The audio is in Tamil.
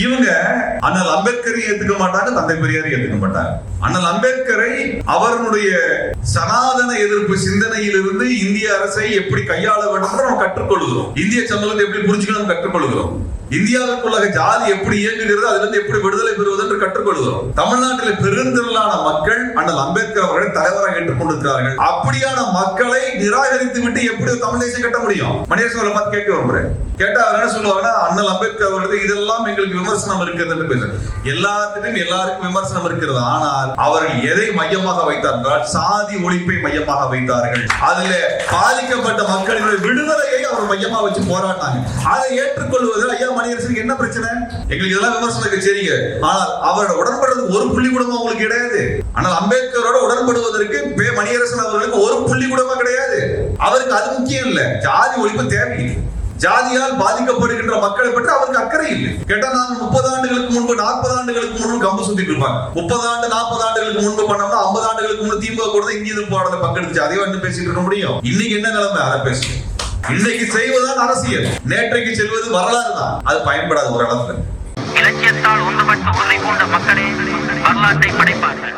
இவங்க அண்ணல் அம்பேத்கரை ஏத்துக்க மாட்டாங்க, தந்தை பெரியாரை ஏத்துக்க மாட்டாங்க. அண்ணல் அம்பேத்கரை அவருடைய சனாதன எதிர்ப்பு சிந்தனையிலிருந்து இந்திய அரசை எப்படி கையாள வேண்டும் என்று நாம் கற்றுக்கொள்கிறோம். இந்திய சமூகத்தை எப்படி புரிஞ்சுக்கணும் கற்றுக்கொள்கிறோம். இந்தியாவுக்குள்ளாக ஜாதி எப்படி இயங்குகிறது, அதுல இருந்து எப்படி விடுதலை பெறுவது என்று கற்றுக்கொள்கிறோம். தமிழ்நாட்டில் பெருந்திரளான மக்கள் அண்ணல் அம்பேத்கர் அவர்களை தலைவராக ஏற்றுக்கொண்டிருக்கிறார்கள். அப்படியான மக்களை நிராகரித்து விட்டு எப்படி தமிழ் தேசம் கட்ட முடியும்? மணியரசன் பார்த்து கேட்க விரும்புறேன். கேட்டா அவர் என்ன சொல்லுவாங்கன்னா, அண்ணல் அம்பேத்கர் அவர்கள் இதெல்லாம் எங்களுக்கு விமர்சனம் இருக்கிறது என்று பேசுறாங்க. எல்லாத்துக்கும் எல்லாருக்கும் விமர்சனம் இருக்கிறது. ஆனால் அவர்கள் எதை மையமாக வைத்தார்கள்? சாதி ஒழிப்பை மையமாக வைத்தார்கள். அதுல பாதிக்கப்பட்ட மக்களின் விடுதலையை அவர் மையமாக வச்சு போராடினாங்க. அதை ஏற்றுக்கொள்வது ஐயா மணியரசனுக்கு என்ன பிரச்சனை? எங்களுக்கு இதெல்லாம் விமர்சனம் சரிங்க. ஆனால் அவரோட உடன்படுறதுக்கு ஒரு புள்ளி கூட உங்களுக்கு கிடையாது. ஆனால் அம்பேத்கரோட உடன்படுவதற்கு மணியரசன் அவர்களுக்கு ஒரு புள்ளி கூட கிடையாது. அவருக்கு அது முக்கியம் இல்ல. ஜாதி ஒழிப்பு தேவையில்லை. ஜாதியால் பாதிக்கப்படுகின்ற மக்களை பற்றி அவருக்கு அக்கறை இல்லை. கேட்டா நாங்க 30 ஆண்டுகளுக்கு முன்பு 40 ஆண்டுகளுக்கு முன்பு கம்பு சுத்திட்டு இருப்பாங்க. 30 ஆண்டு 40 ஆண்டுகளுக்கு முன்பு பண்ணோம்னா 50 ஆண்டுகளுக்கு முன்பு திமுக கூட இந்திய எதிர்ப்பு போராட்டத்தில் பங்கெடுத்து அதே வந்து பேசிட்டு இருக்க முடியும். இன்னைக்கு என்ன நிலைமை? அதை பேசும். இன்னைக்கு செய்வதுதான் அரசியல், நேற்றைக்கு செல்வது வரலாறு தான். அது பயன்படாத ஒரு அளவுல. இலக்கியத்தால் ஒன்றுபட்டு உன்னை போன்ற மக்களே வரலாற்றை படைப்பார்கள்.